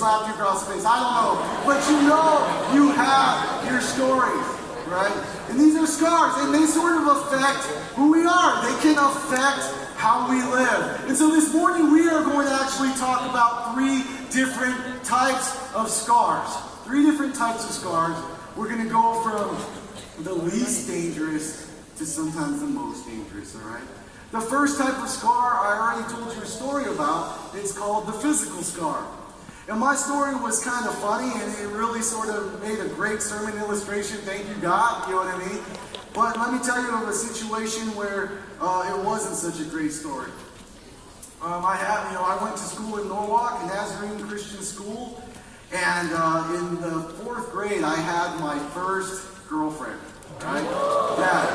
slapped you across the face. I don't know. But you have your stories, right? And these are scars, and they sort of affect who we are. They can affect how we live. And so this morning we are going to actually talk about 3 different types of scars. 3 different types of scars. We're going to go from the least dangerous to sometimes the most dangerous, all right? The first type of scar I already told you a story about. It's called the physical scar. And my story was kind of funny, and it really sort of made a great sermon illustration. Thank you, God. You know what I mean? But let me tell you of a situation where it wasn't such a great story. I went to school in Norwalk, a Nazarene Christian school, and in the 4th grade, I had my first girlfriend. Right? Yeah.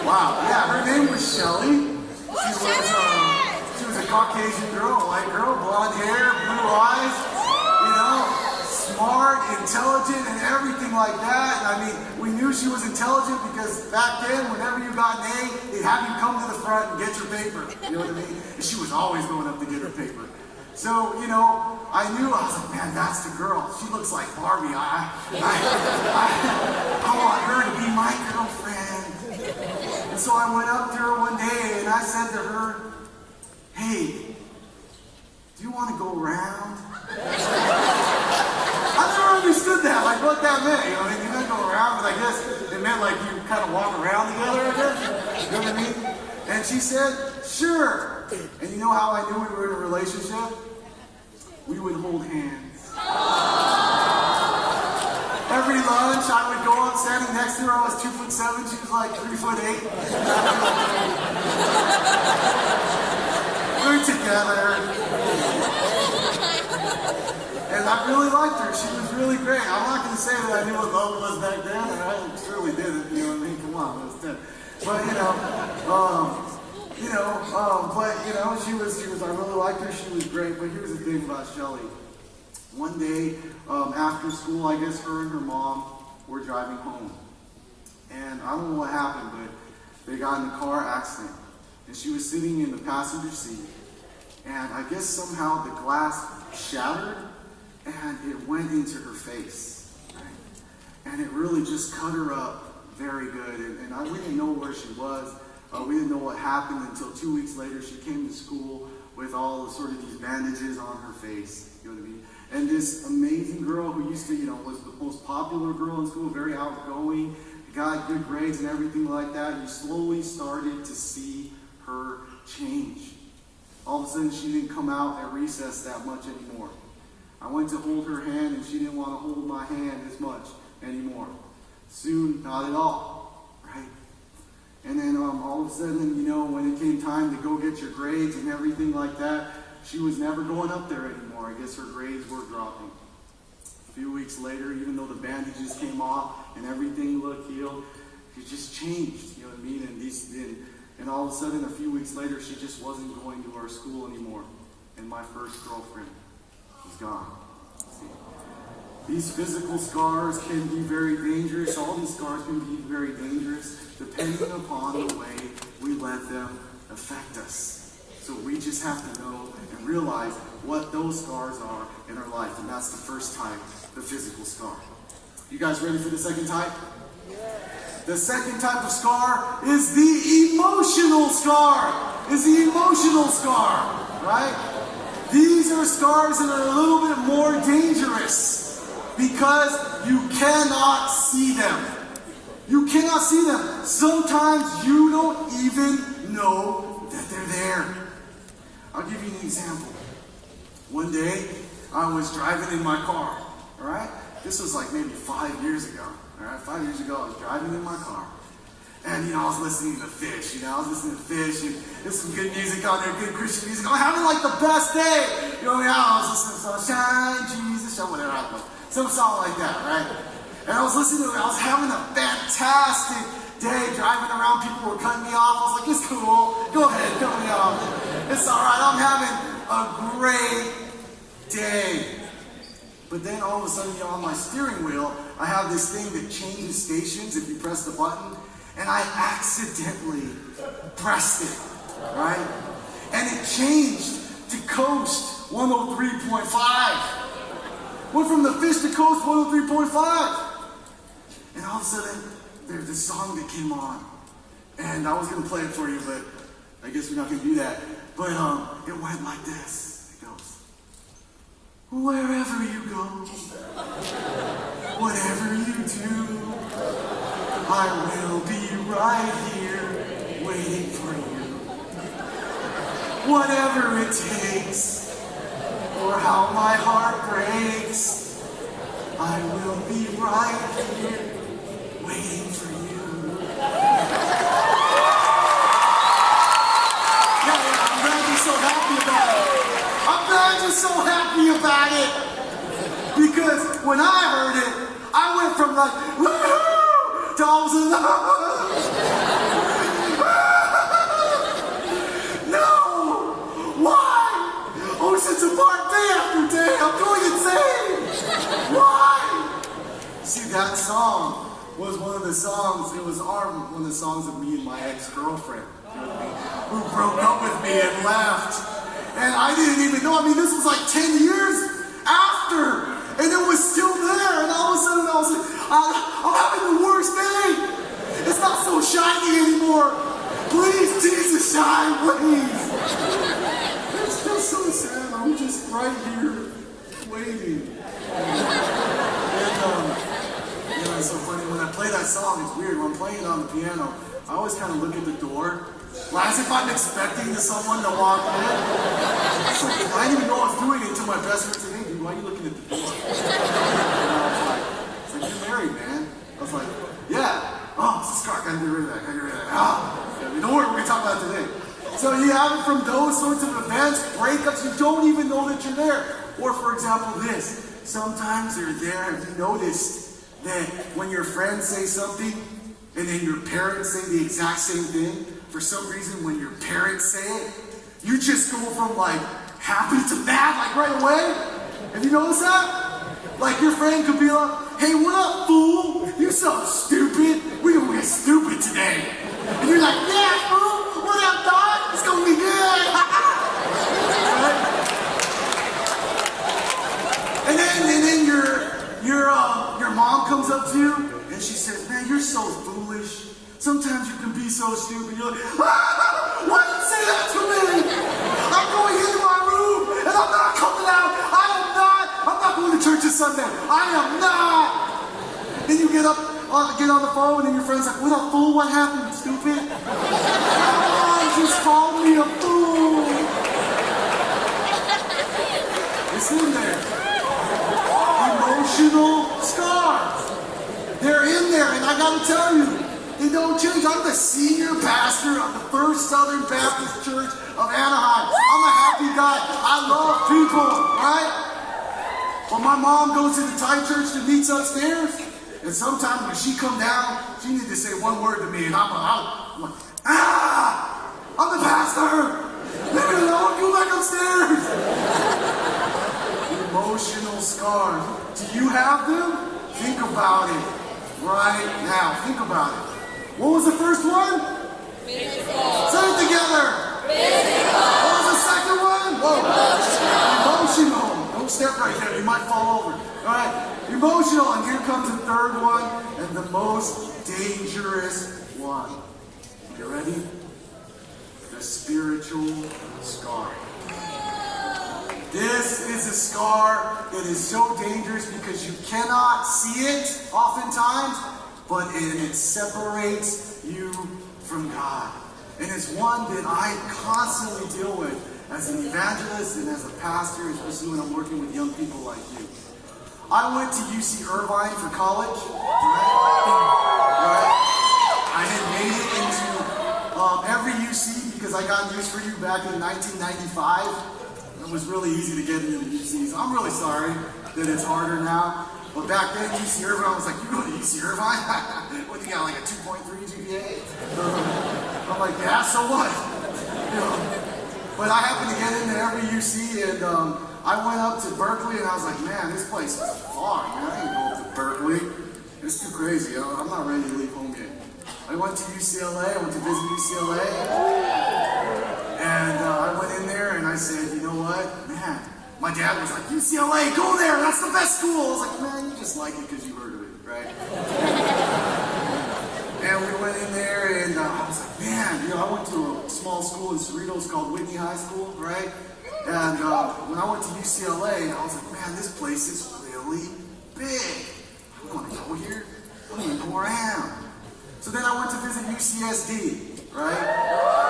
Wow. Yeah, her name was Shelly. She was a Caucasian girl, a white girl, blonde hair, blue eyes, smart, intelligent, and everything like that. And I mean, we knew she was intelligent because back then, whenever you got an A, they'd have you come to the front and get your paper. You know what I mean? And she was always going up to get her paper. So, I knew, I was like, man, that's the girl. She looks like Barbie. I want her to be my girlfriend. And so I went up to her one day and I said to her, hey, do you want to go around? I never understood that, like what that meant. You meant to go around, but I guess it meant like you kind of walk around together, I guess. You know what I mean? And she said, sure. And you know how I knew we were in a relationship? We would hold hands. Every lunch, I would go up standing next to her. I was 2'7", she was like 3'8". We were together. And I really liked her. She was really great. I'm not going to say that I knew what love was back then, and I surely didn't. You know what I mean? Come on, it was 10. But, she was, I really liked her, she was great, but here's the thing about Shelly. One day, after school, I guess her and her mom were driving home. And I don't know what happened, but they got in a car accident. And she was sitting in the passenger seat. And I guess somehow the glass shattered, and it went into her face. Right? And it really just cut her up very good. And we didn't know where she was. We didn't know what happened until 2 weeks later. She came to school with all the sort of these bandages on her face. You know what I mean? And this amazing girl who used to, was the most popular girl in school, very outgoing, got good grades and everything like that. You slowly started to see her change. All of a sudden, she didn't come out at recess that much anymore. I went to hold her hand, and she didn't want to hold my hand as much anymore. Soon, not at all, right? And then all of a sudden, when it came time to go get your grades and everything like that, she was never going up there anymore. I guess her grades were dropping. A few weeks later, even though the bandages came off and everything looked healed, it just changed, you know what I mean? And all of a sudden, a few weeks later, she just wasn't going to our school anymore. And my first girlfriend was gone. See? These physical scars can be very dangerous. All these scars can be very dangerous depending upon the way we let them affect us. So we just have to know and realize what those scars are in our life. And that's the first type, the physical scar. You guys ready for the second type? The second type of scar is the emotional scar. Right? These are scars that are a little bit more dangerous because you cannot see them. You cannot see them. Sometimes you don't even know that they're there. I'll give you an example. One day, I was driving in my car. All right? This was like maybe 5 years ago. All right? 5 years ago, I was driving in my car. And, I was listening to Fish. I was listening to Fish, and there's some good music on there, good Christian music. I'm having like the best day. I was listening to Sunshine, Jesus, whatever I was. Some song like that, right? And I was listening to it. I was having a fantastic day driving around. People were cutting me off. I was like, it's cool. Go ahead, cut me off. It's all right. I'm having a great day. But then all of a sudden, on my steering wheel, I have this thing that changes stations if you press the button. And I accidentally pressed it, right? And it changed to Coast 103.5. Went from the Fish to Coast 103.5. And all of a sudden, there's this song that came on. And I was going to play it for you, but I guess we're not going to do that. But it went like this. It goes, wherever you go, whatever you do, I will be right here waiting for you. Whatever it takes, or how my heart breaks, I will be right here waiting for you. I'm glad you're so happy about it. I'm glad you're so happy about it. Because when I heard it, I went from like, woohoo, to all of a sudden, no! Why? Oceans apart day after day. I'm going insane. Why? See, that song was one of the songs, it was one of the songs of me and my ex-girlfriend, who broke up with me and left. And I didn't even know, this was like 10 years after, and it was still there, and all of a sudden I was like, I'm having the worst day. It's not so shiny anymore. Please, Jesus, shine, please. It's just so sad. I'm just right here waiting. And it's so funny, when I play that song, it's weird. When I'm playing it on the piano, I always kind of look at the door, as if I'm expecting someone to walk in. It's like, I didn't even know I was doing it until my best friend said, hey, dude, why are you looking at the door? And I was like, you're married, man. I was like, yeah. Oh, it's a scar. Gotta get rid of that. Don't worry, we're gonna talk about it today. So you have it from those sorts of events, breakups, you don't even know that you're there. Or for example, this. Sometimes you're there. Have you noticed that when your friends say something and then your parents say the exact same thing, for some reason when your parents say it, you just go from like happy to mad like right away? Have you noticed that? Like your friend could be like, hey, what up, fool? You so stupid. We're gonna get stupid today. And you're like, yeah, fool. What up, dog? It's gonna be good. Right? And then your mom comes up to you and she says, man, you're so foolish. Sometimes you can be so stupid. You're like, why did you say that to me? I'm going into my room and I'm not coming out. I'm not going to church this Sunday. I am not. Then you get on the phone and your friend's like, what up, fool? What happened, stupid? Oh, just called me a fool. It's in there. Emotional scars. They're in there, and I gotta tell you, they don't change. I'm the senior pastor of the First Southern Baptist Church of Anaheim. I'm a happy guy. I love people, right? But my mom goes to the Thai church that meets upstairs, and sometimes when she come down, she needs to say one word to me, and I'm like, I'm the pastor. Leave me alone. Go back upstairs. Emotional scars. Do you have them? Think about it right now. Think about it. What was the first one? Physical. Say it together. Physical. What was the second one? Whoa. Emotional. Don't step right there. You might fall over. All right. Emotional. And here comes the third one and the most dangerous one. You ready? The spiritual scar. This is a scar that is so dangerous because you cannot see it oftentimes, but it separates you from God. And it's one that I constantly deal with as an evangelist and as a pastor, especially when I'm working with young people like you. I went to UC Irvine for college, right? I had made it into every UC because I got news for you back in 1995. It was really easy to get into the UCs. I'm really sorry that it's harder now. But back then, UC Irvine, I was like, you go to UC Irvine? What, you got like a 2.3 GPA? I'm like, yeah, so what? But I happened to get into every UC, and I went up to Berkeley, and I was like, man, this place is far, man. I ain't going to Berkeley. It's too crazy. I'm not ready to leave home yet. I went to UCLA. I went to visit UCLA. And I went in there and I said, you know what? my dad was like, UCLA, go there, that's the best school. I was like, man, you just like it because you heard of it, right? And we went in there, and I was like, man, I went to a small school in Cerritos called Whitney High School, right? And when I went to UCLA, I was like, man, this place is really big. I want to go here. I don't even know where I am. So then I went to visit UCSD, right?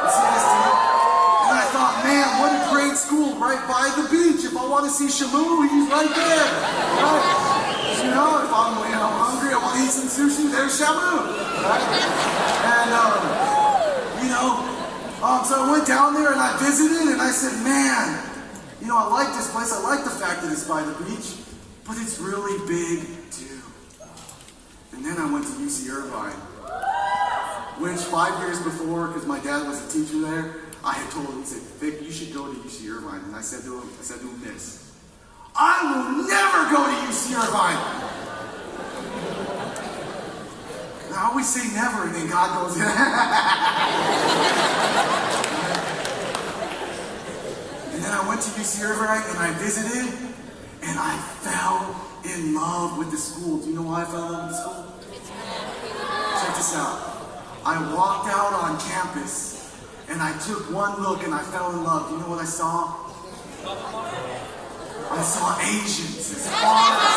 UCSD. And I thought, man, what a great school right by the beach. If I want to see Shamu, he's right there, right? You know, if I'm hungry, I want to eat some sushi, there's Shamu, right? And, so I went down there and I visited and I said, man, I like this place. I like the fact that it's by the beach, but it's really big too. And then I went to UC Irvine, which 5 years before, because my dad was a teacher there, I had told him, he said, Vic, you should go to UC Irvine. And I said to him this, I will never go to UC Irvine. And I always say never, and then God goes, And then I went to UC Irvine, and I visited, and I fell in love with the school. Do you know why I fell in love with the school? Check this out. I walked out on campus, and I took one look, and I fell in love. Do you know what I saw? I saw Asians as far as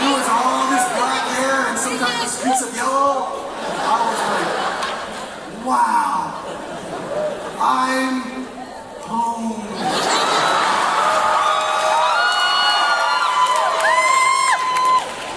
there was all this black hair and sometimes the streaks of yellow. I was like, wow, I'm